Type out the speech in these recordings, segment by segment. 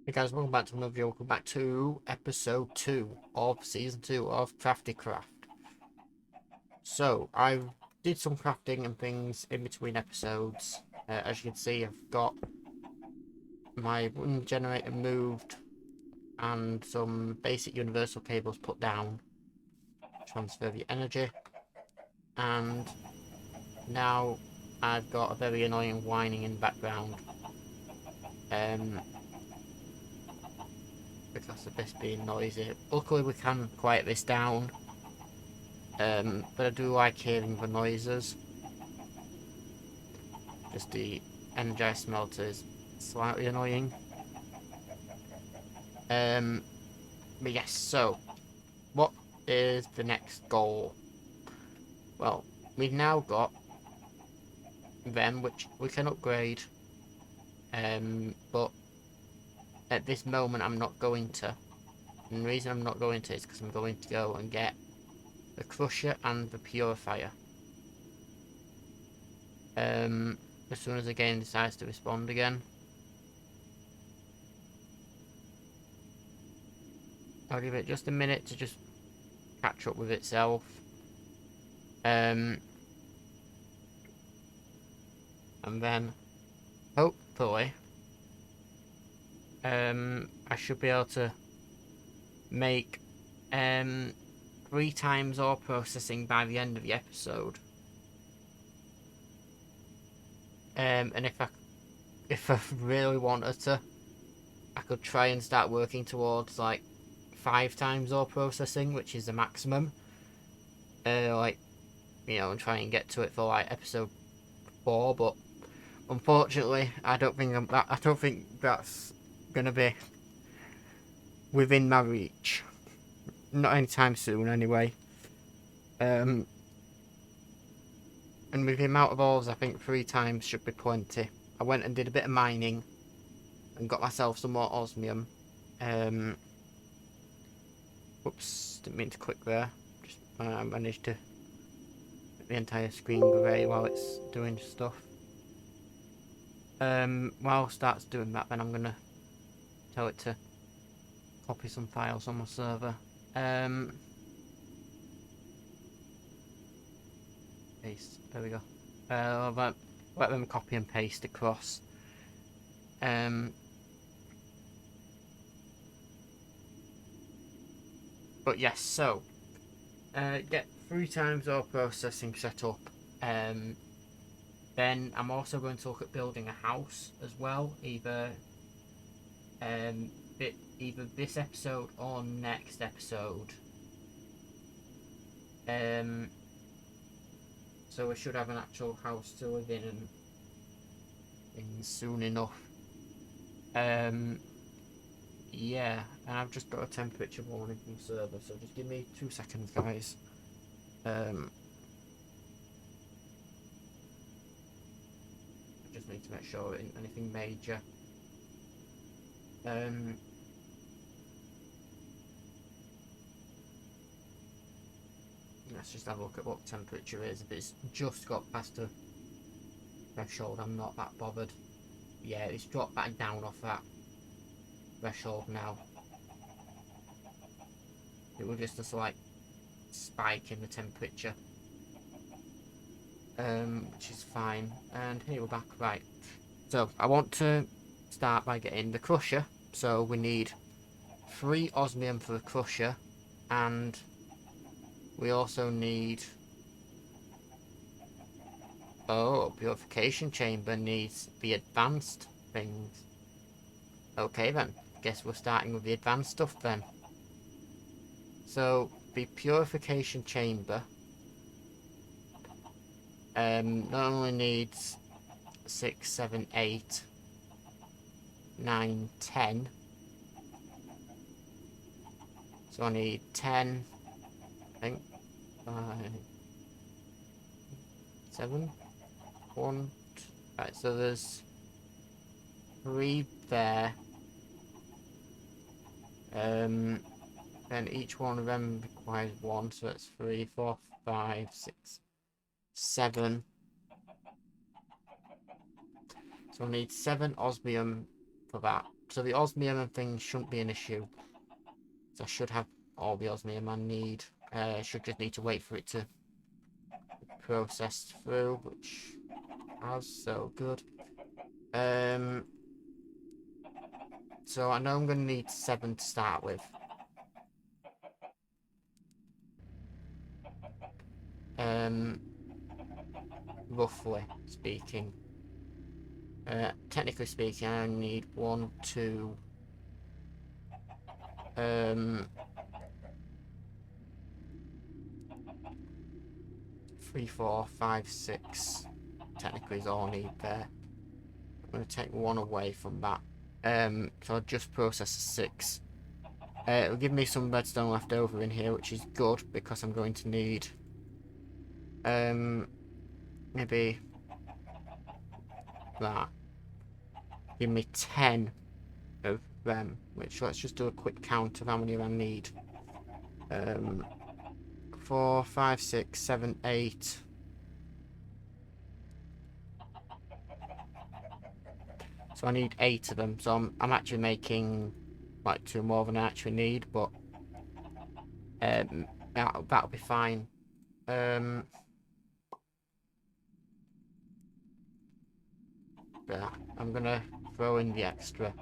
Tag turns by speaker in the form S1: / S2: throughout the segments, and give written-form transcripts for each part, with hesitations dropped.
S1: Hey guys, welcome back to another video. Welcome back to episode 2 of season 2 of Crafty Craft. So, I did some crafting and things in between episodes. As you can see, I've got my wind generator moved and some basic universal cables put down to transfer the energy. And now I've got a very annoying whining in the background. Because of this being noisy. Luckily we can quiet this down. But I do like hearing the noises. Just the energized smelter is slightly annoying. But yes, so what is the next goal? Well, we've now got them which we can upgrade. But at this moment I'm not going to. And the reason I'm not going to is because I'm going to go and get the crusher and the purifier. As soon as the game decides to respond again. I'll give it just a minute to just catch up with itself. And then hopefully I should be able to make 3 times ore processing by the end of the episode. And if I really wanted to, I could try and start working towards like 5 times ore processing, which is the maximum. Like, you know, and try and get to it for like episode 4, but unfortunately, I don't think that's gonna be within my reach. Not anytime soon, anyway. And with the amount of ores, I think 3 times should be plenty. I went and did a bit of mining and got myself some more osmium. Whoops, didn't mean to click there. Just managed to make the entire screen grey while it's doing stuff. While it starts doing that, then I'm gonna tell it to copy some files on my server. Paste. There we go. Let them copy and paste across. But yes, so get 3 times ore processing set up. Then I'm also going to look at building a house as well, either this episode or next episode. So we should have an actual house to live in soon enough. Yeah, and I've just got a temperature warning from the server, so just give me 2 seconds, guys. I just need to make sure it isn't anything major. Let's just have a look at what temperature is. If it's just got past a threshold, I'm not that bothered. Yeah, it's dropped back down off that threshold now. It was just a slight spike in the temperature, which is fine. And here we're back. Right, so I want to start by getting the crusher. So we need 3 osmium for the crusher, and we also need purification chamber needs the advanced things. Okay then, guess we're starting with the advanced stuff then. So the purification chamber not only needs 6, 7, 8, 9, 10. So I need 10, I think, 5, 7, 1, right, so there's 3 there. Then each one of them requires 1, so it's 3, 4, 5, 6, 7. So I need 7 osmium for that. So the osmium and things shouldn't be an issue. So I should have all the osmium I need. Should just need to wait for it to process through, which has, so good. So I know I'm going to need 7 to start with. Roughly speaking. Technically speaking, I only need 1, 2, 3, 4, 5, 6. Technically is all I need there. I'm going to take 1 away from that. So I'll just process a 6. It'll give me some redstone left over in here, which is good because I'm going to need maybe that. Give me 10 of them, which let's just do a quick count of how many I need. 4, 5, 6, 7, 8. So I need 8 of them. So I'm actually making like 2 more than I actually need, but that'll be fine. Yeah, I'm gonna throw in the extra.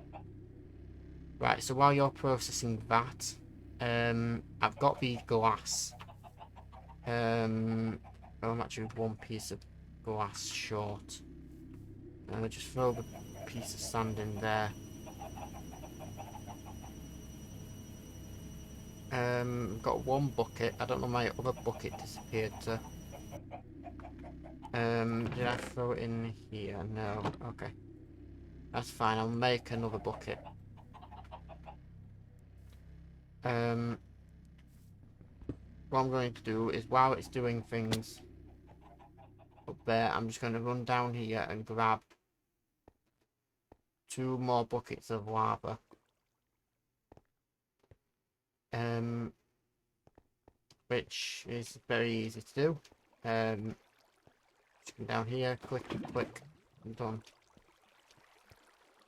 S1: Right, so while you're processing that, I've got the glass. I'm actually 1 piece of glass short. And I'll just throw the piece of sand in there. I've got 1 bucket. I don't know, my other bucket disappeared to. Did I throw it in here? No. Okay. That's fine. I'll make another bucket. What I'm going to do is, while it's doing things up there, I'm just going to run down here and grab 2 more buckets of lava. Which is very easy to do. Just come down here, click, I'm done.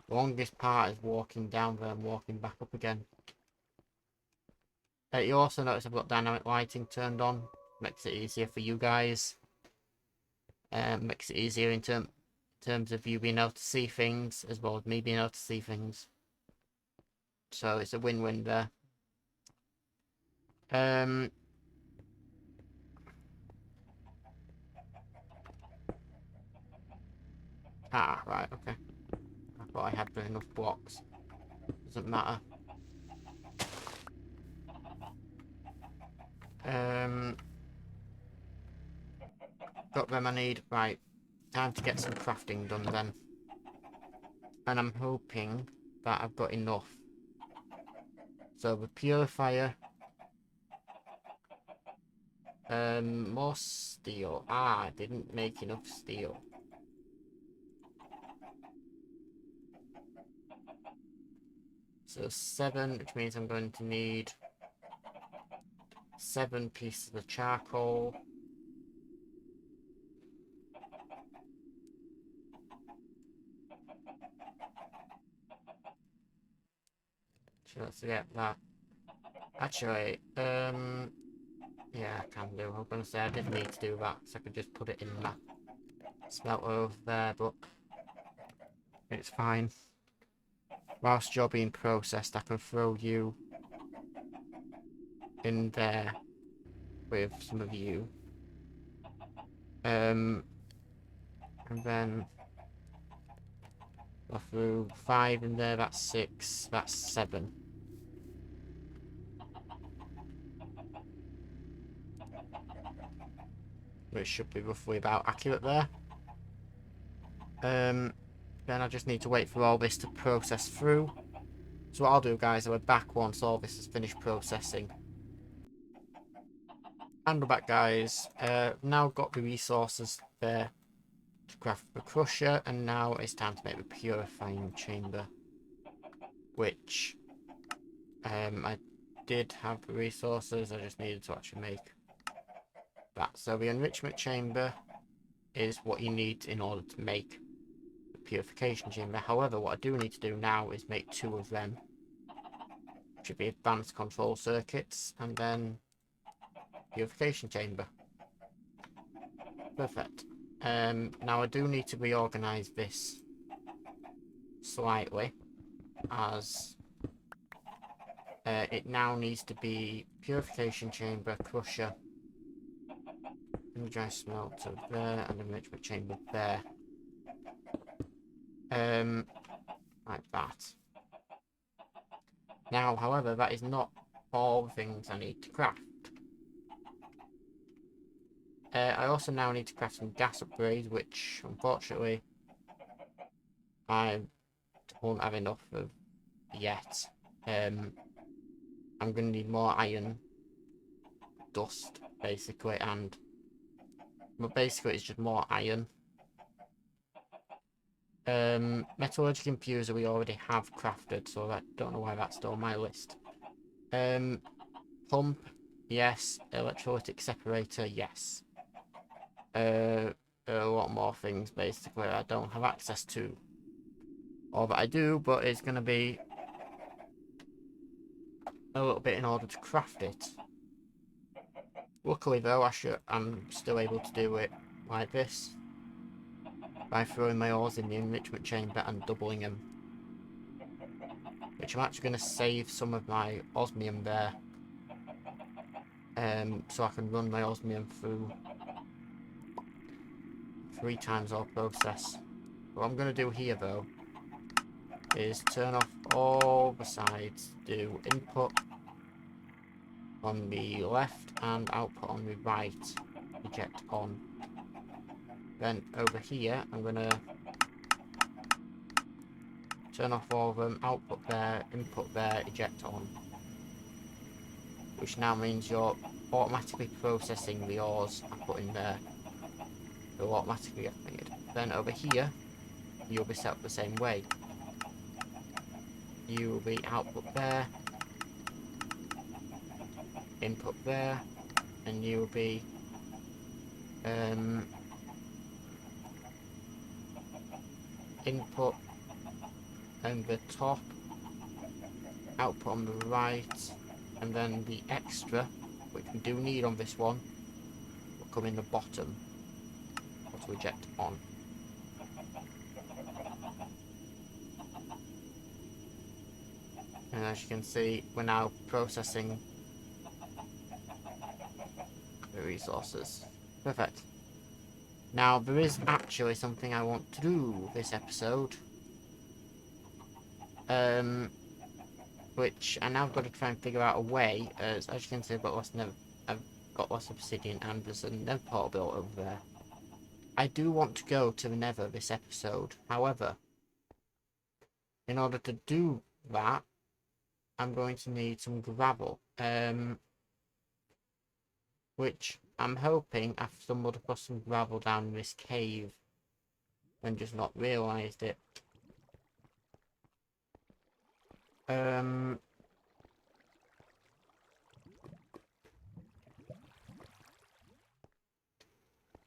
S1: The longest part is walking down there and walking back up again. You also notice I've got dynamic lighting turned on. Makes it easier for you guys. Makes it easier in terms of you being able to see things, as well as me being able to see things. So it's a win-win there. Right, okay. I thought I had enough blocks. Doesn't matter. Got them I need. Right. Time to get some crafting done then. And I'm hoping that I've got enough. So the purifier. More steel. I didn't make enough steel. So 7, which means I'm going to need 7 pieces of charcoal. So let's get that. Actually, yeah, I can do. I'm gonna say I didn't need to do that, so I could just put it in that smelter over there, but it's fine. Whilst you're being processed, I can throw you in there with some of you. And then I threw 5 in there, that's 6, that's 7. Which should be roughly about accurate there. Then I just need to wait for all this to process through. So what I'll do, guys, I'll be back once all this is finished processing. And we're back, guys. Now got the resources there to craft the crusher, and now it's time to make the purifying chamber. Which I did have the resources, I just needed to actually make that. So the enrichment chamber is what you need in order to make the purification chamber. However, what I do need to do now is make 2 of them. Should be advanced control circuits, and then purification chamber. Perfect. Now I do need to reorganize this slightly, as it now needs to be purification chamber, crusher, energized smelter there, and enrichment chamber there. Like that. Now, however, that is not all the things I need to craft. I also now need to craft some gas upgrades, which unfortunately I won't have enough of yet. I'm going to need more iron dust, basically, and basically it's just more iron. Metallurgic infuser we already have crafted, so I don't know why that's still on my list. Pump, yes. Electrolytic separator, yes. A lot more things basically I don't have access to. Or that I do, but it's going to be a little bit in order to craft it. Luckily though, I'm still able to do it like this, by throwing my ores in the enrichment chamber and doubling them. Which I'm actually going to save some of my osmium there. So I can run my osmium through 3 times our process. What I'm going to do here though is turn off all the sides, do input on the left and output on the right, eject on. Then over here I'm going to turn off all of them, output there, input there, eject on. Which now means you're automatically processing the ores I put in there. They'll automatically get made. Then over here, you'll be set up the same way. You will be output there, input there, and you will be input on the top, output on the right, and then the extra, which we do need on this one, will come in the bottom. To eject on. And as you can see, we're now processing the resources. Perfect. Now, there is actually something I want to do this episode. Which I now got to try and figure out a way, as you can see, I've got lots of obsidian and there's a nether portal built over there. I do want to go to the nether this episode. However, in order to do that, I'm going to need some gravel. Which I'm hoping I've stumbled across some gravel down in this cave and just not realised it.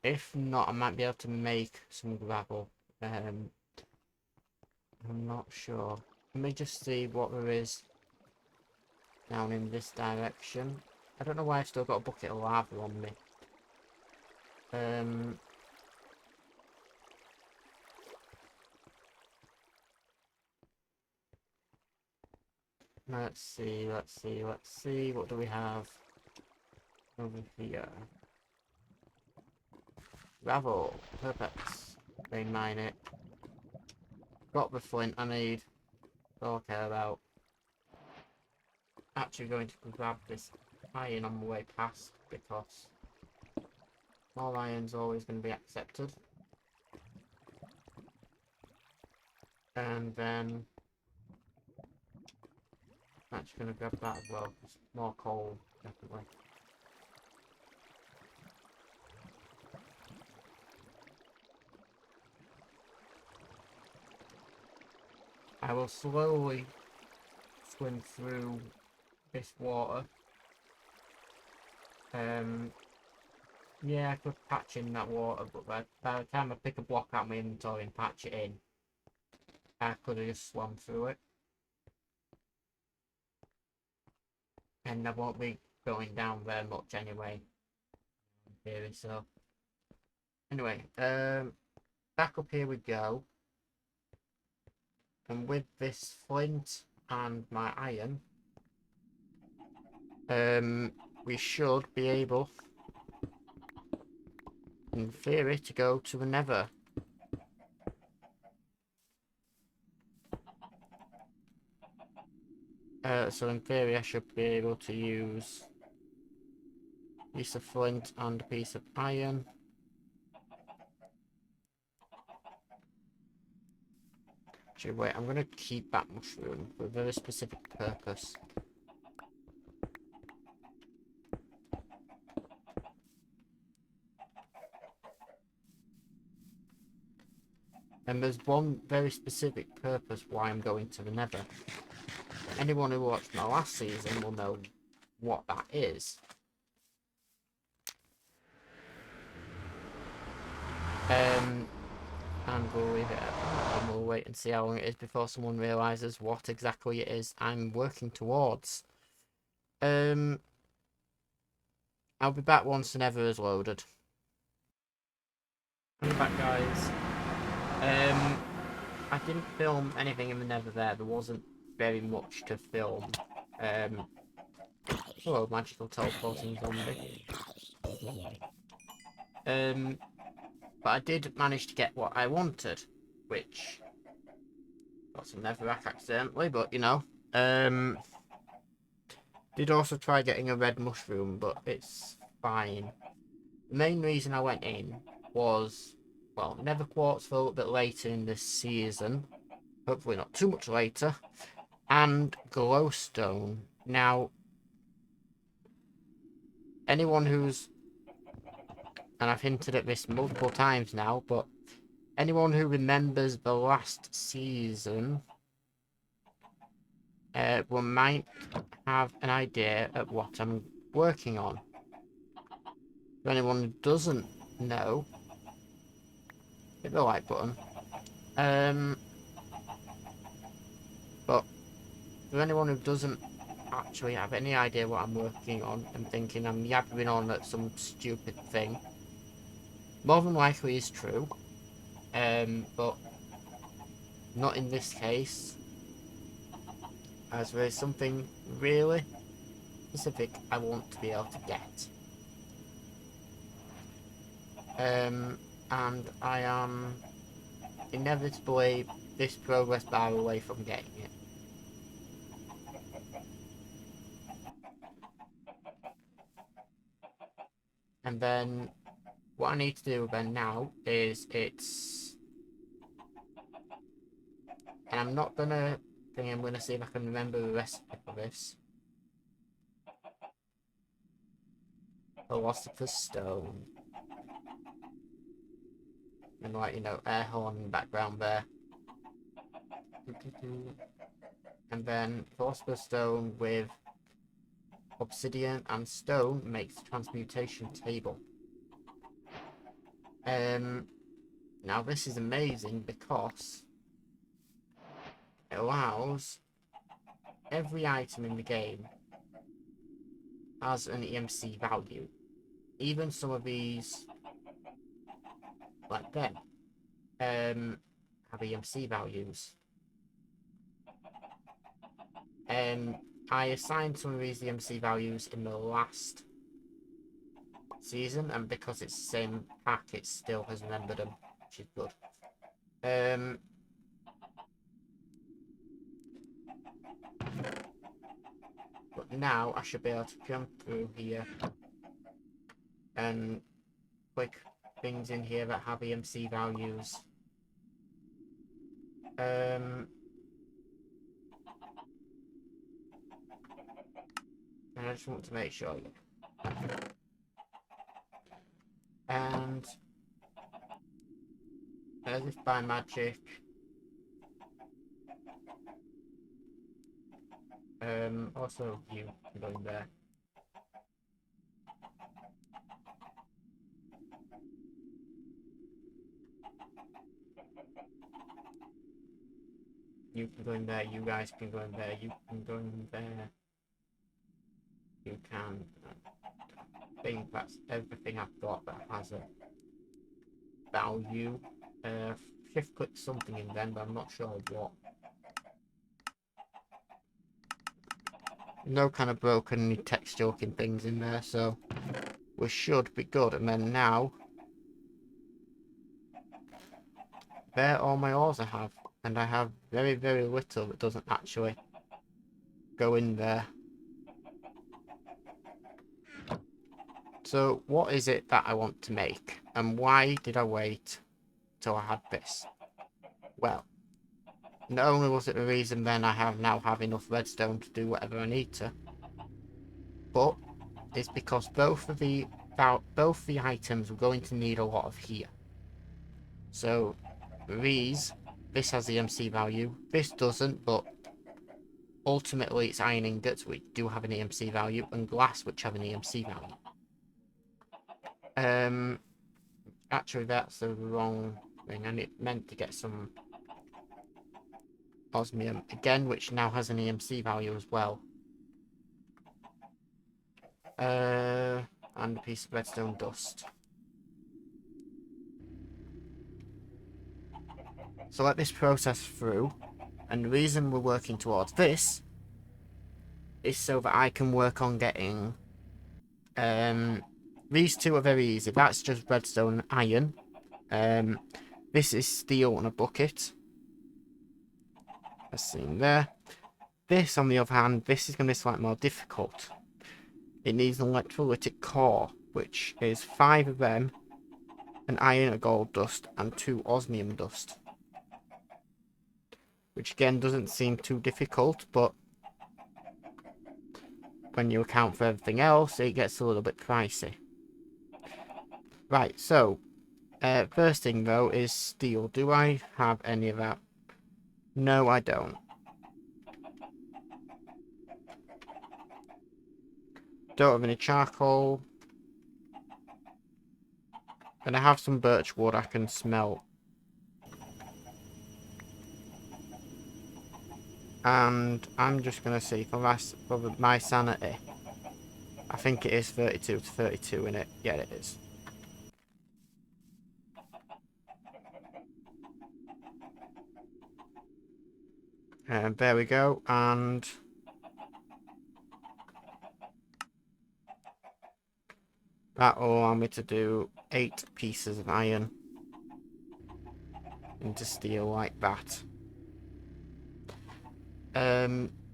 S1: If not, I might be able to make some gravel. I'm not sure. Let me just see what there is down in this direction. I don't know why I've still got a bucket of lava on me. Let's see. What do we have over here? Gravel. Perfect. Vein mine it. Got the flint I need. That's all I care about. Actually going to grab this iron on the way past, because more iron's always going to be accepted. And then I'm actually going to grab that as well. More coal, definitely. I will slowly swim through this water. Yeah, I could patch in that water, but by the time I pick a block out of my inventory and patch it in, I could have just swum through it. And I won't be going down there much anyway. In theory, so. Anyway, back up here we go. And with this flint and my iron, we should be able, in theory, to go to the Nether. So in theory, I should be able to use a piece of flint and a piece of iron. Actually, wait, I'm going to keep that mushroom for a very specific purpose. And there's one very specific purpose why I'm going to the Nether. Anyone who watched my last season will know what that is. And we'll leave it at that, and we'll wait and see how long it is before someone realises what exactly it is I'm working towards. I'll be back once the Nether is loaded. I'm back, guys. I didn't film anything in the Nether there. There wasn't very much to film. Hello, magical teleporting zombie. But I did manage to get what I wanted, which got some netherrack accidentally, but you know. Did also try getting a red mushroom, but it's fine. The main reason I went in was, well, nether quartz for a little bit later in this season. Hopefully not too much later. And glowstone. Now, anyone who's, and I've hinted at this multiple times now, but anyone who remembers the last season might have an idea of what I'm working on. For anyone who doesn't know, hit the like button. But for anyone who doesn't actually have any idea what I'm working on and thinking I'm yabbering on at some stupid thing, more than likely is true. But not in this case, as there is something really specific I want to be able to get. And I am inevitably this progress bar away from getting it. And then what I need to do then now is and I'm not gonna think I'm gonna see if I can remember the recipe for this. Philosopher's Stone. And like, you know, air horn in the background there. And then Philosopher's Stone with obsidian and stone makes transmutation table. Now this is amazing because it allows every item in the game has an EMC value. Even some of these, like them, have EMC values. I assigned some of these EMC values in the last season, and because it's the same pack, it still has remembered them, which is good. But now I should be able to jump through here and click things in here that have EMC values. And I just want to make sure. And as if by magic, also you can go in there. You can go in there. You guys can go in there. You can go in there. You can. I think that's everything I've got that has a value. Shift click something in then, but I'm not sure what. No kind of broken texture looking things in there, so we should be good. And then now, there are all my ores I have, and I have very, very little that doesn't actually go in there. So what is it that I want to make, and why did I wait till I had this? Well, not only was it the reason then I now have enough redstone to do whatever I need to, but it's because both the items we're going to need a lot of here. So this has the EMC value, this doesn't, but ultimately it's iron ingots which do have an EMC value, and glass which have an EMC value. Actually that's the wrong thing. I meant to get some osmium again, which now has an EMC value as well. And a piece of redstone dust. So let this process through, and the reason we're working towards this is so that I can work on getting these two are very easy. That's just redstone and iron. This is steel on a bucket. As seen there. This, on the other hand, this is going to be slightly more difficult. It needs an electrolytic core, which is 5 of them, an iron, a gold dust, and 2 osmium dust. Which again doesn't seem too difficult, but when you account for everything else, it gets a little bit pricey. Right, so, first thing though is steel. Do I have any of that? No, I don't. Don't have any charcoal. And I have some birch wood I can smelt. And I'm just going to see for my sanity. I think it is 32 to 32 in it. Yeah, it is. And there we go. And that will allow me to do 8 pieces of iron into steel like that.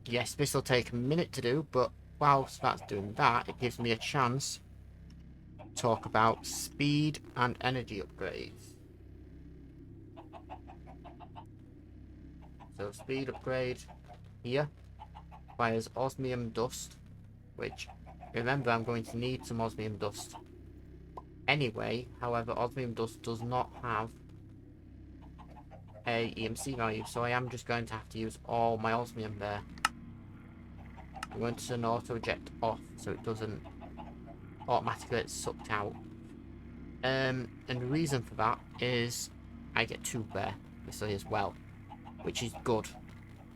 S1: Yes, this will take a minute to do, but whilst that's doing that, it gives me a chance to talk about speed and energy upgrades. So speed upgrade here requires osmium dust, which, remember, I'm going to need some osmium dust anyway. However, osmium dust does not have a EMC value, so I am just going to have to use all my osmium there. I'm going to turn auto eject off so it doesn't automatically get sucked out. And the reason for that is I get 2 there, obviously, as well, which is good.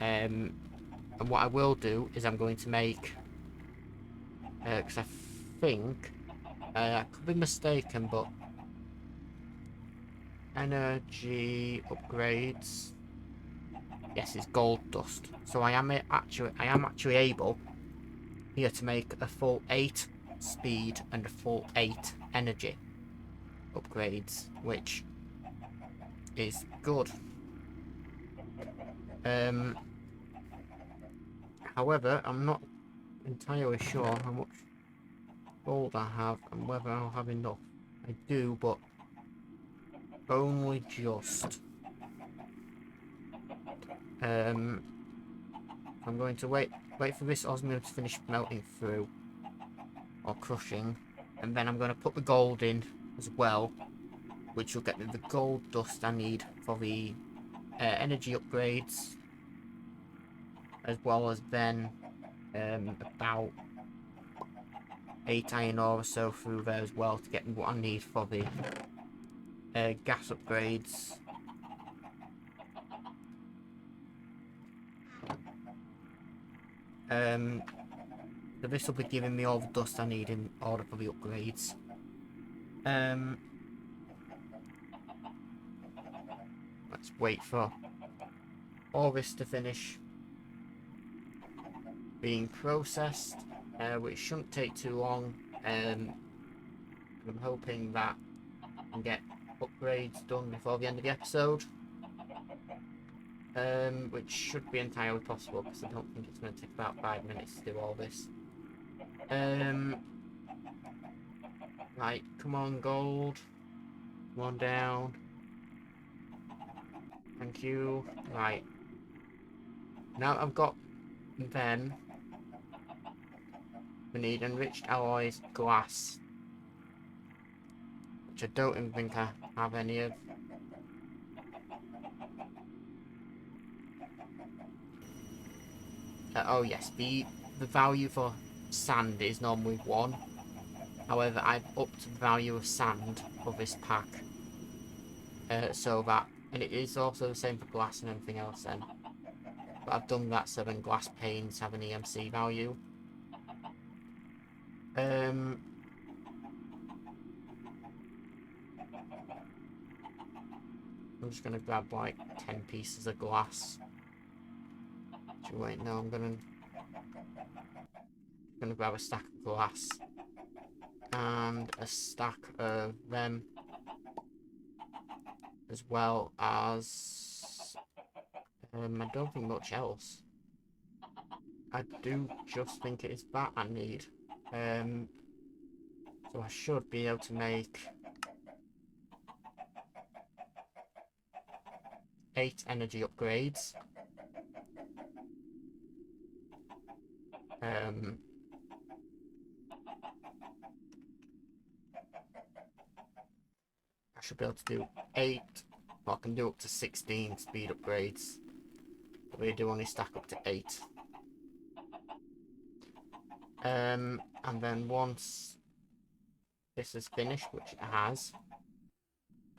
S1: And what I will do is I'm going to make, because I think, I could be mistaken, but energy upgrades, yes, it's gold dust. So I am actually able here to make a full 8 speed and a full 8 energy upgrades, which is good. However, I'm not entirely sure how much gold I have and whether I'll have enough. I do, but only just. I'm going to wait for this osmium to finish melting through or crushing, and then I'm going to put the gold in as well, which will get me the gold dust I need for the energy upgrades, as well as then about 8 iron ore or so through there as well to get me what I need for the gas upgrades. So this will be giving me all the dust I need in order for the upgrades. Let's wait for all this to finish being processed, which shouldn't take too long. I'm hoping that I can get upgrades done before the end of the episode, which should be entirely possible because I don't think it's going to take about 5 minutes to do all this. Right, come on, gold. Come on down. Thank you. Right. Now I've got them. We need enriched alloys glass, which I don't even think I have any of. Oh yes, the value for sand is normally 1. However, I've upped the value of sand for this pack. So that, and it is also the same for glass and everything else then. But I've done that so then glass panes have an EMC value. I'm just going to grab like 10 pieces of glass. Actually, wait, no, I'm going to grab a stack of glass. And a stack of them. As well as... I don't think much else. I do just think it is that I need. So I should be able to make 8 energy upgrades. I should be able to do 8. Well, I can do up to 16 speed upgrades. But they do only stack up to 8. And then once this is finished, which it has,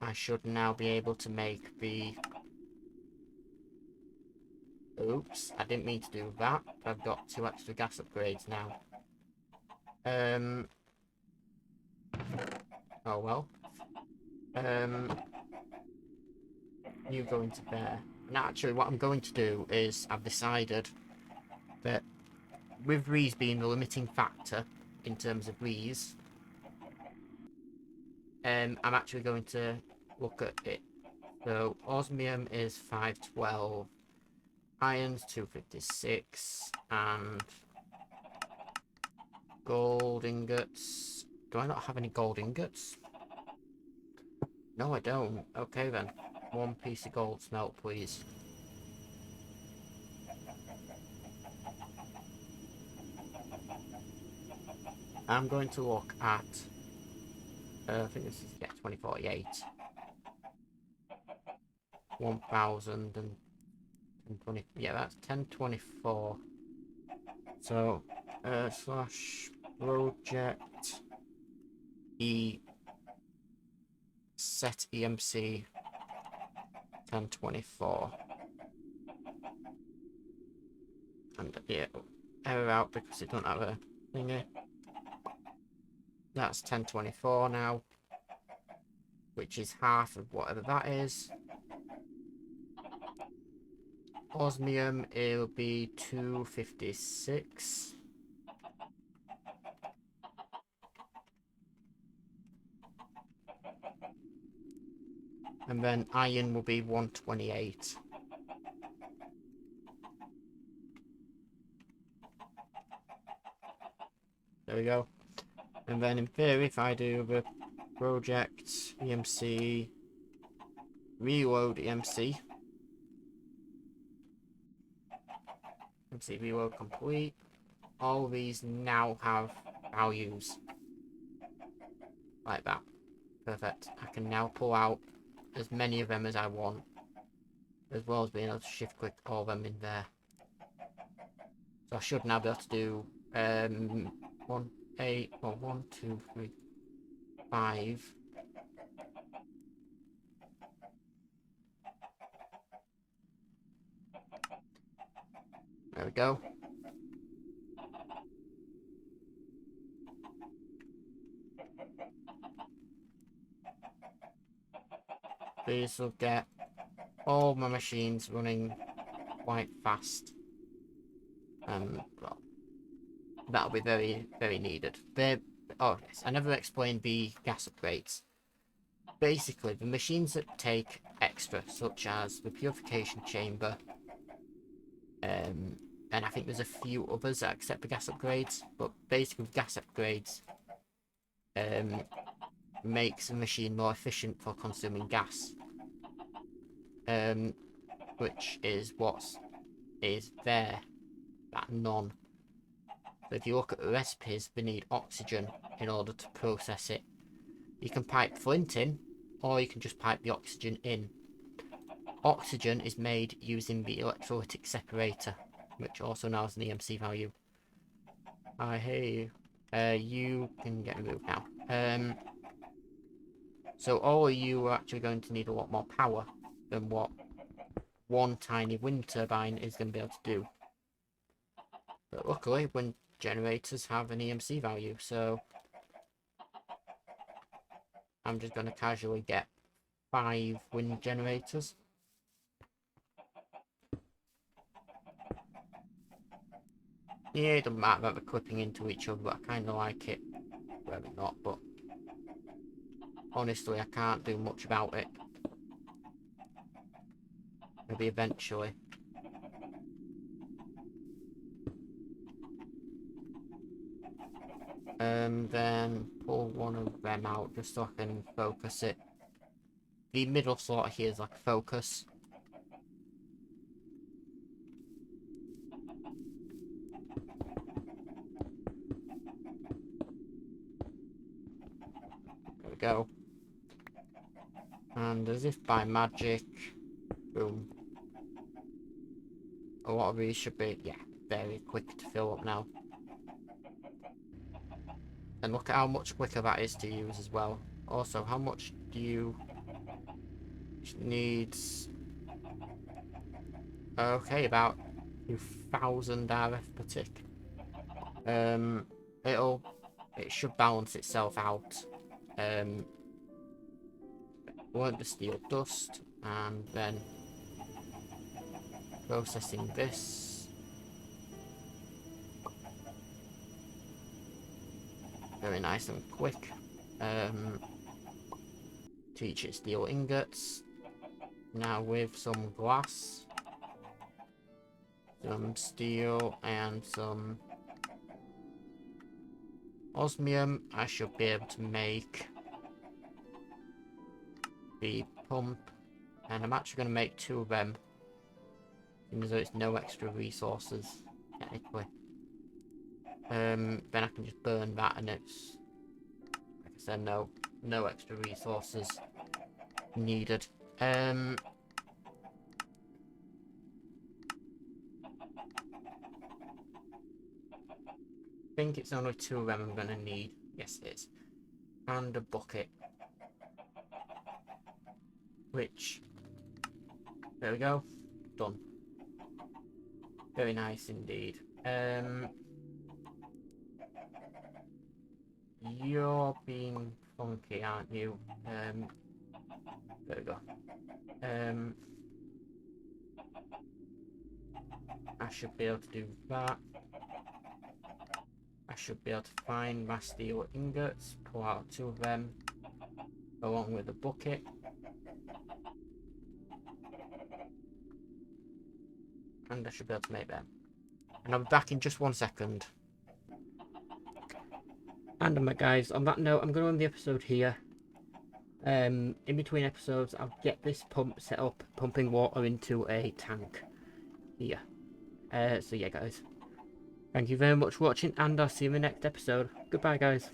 S1: I should now be able to make the... Oops, I didn't mean to do that, but I've got 2 extra gas upgrades now. Oh well. You go into there. And actually, what I'm going to do is, I've decided that with these being the limiting factor in terms of these, I'm actually going to look at it. So, osmium is 512, iron's 256, and gold ingots. Do I not have any gold ingots? No, I don't. Okay then. 1 piece of gold smelt, please. I'm going to look at... I think this is, yeah, 2048. 1020... Yeah, that's 1024. So, slash project E set EMC 1024. And yeah, error out because it doesn't have a thingy. That's 1024 now, which is half of whatever that is. Osmium, it'll be 256. And then iron will be 128. There we go. And then in theory, if I do the project EMC, reload EMC, reload complete, all these now have values like that. Perfect. I can now pull out as many of them as I want, as well as being able to shift click all of them in there. So I should now be able to do 1, 2, 3, 5. There we go. These will get all my machines running quite fast. Well, that'll be very, very needed. Oh yes, I never explained the gas upgrades. Basically, the machines that take extra, such as the Purification Chamber, and I think there's a few others that accept the gas upgrades, but basically gas upgrades makes the machine more efficient for consuming gas, which is what is there, that none. So if you look at the recipes, they need oxygen in order to process it. You can pipe flint in, or you can just pipe the oxygen in. Oxygen is made using the electrolytic separator, which also now has an EMC value. I hear you. You can get removed now. So all of you are actually going to need a lot more power than what one tiny wind turbine is going to be able to do. But luckily, wind generators have an EMC value, so I'm just going to casually get 5 wind generators. Yeah, it doesn't matter about the clipping into each other, but I kind of like it. Well, not, but honestly, I can't do much about it. Maybe eventually. Then pull one of them out just so I can focus it. The middle slot here is like focus. There we go. And as if by magic, boom. A lot of these should be, yeah, very quick to fill up now. And look at how much quicker that is to use as well. Also, how much do you need? Okay, about 2,000 RF per tick. It should balance itself out. Won't the steel dust, and then processing this. Very nice and quick. Teach it steel ingots. Now with some glass, some steel, and some osmium, I should be able to make the pump. And I'm actually going to make 2 of them, even though it's no extra resources, technically. Then I can just burn that, and it's, like I said, no extra resources needed. I think it's only 2 of them I'm going to need. Yes, it is. And a bucket. Which, there we go. Done. Very nice indeed. You're being funky, aren't you? There we go. I should be able to do that. I should be able to find my steel ingots, pull out 2 of them, along with a bucket. And I should be able to make them. And I'll be back in just 1 second. And guys, on that note, I'm going to end the episode here. In between episodes, I'll get this pump set up, pumping water into a tank here. So yeah, guys. Thank you very much for watching, and I'll see you in the next episode. Goodbye, guys.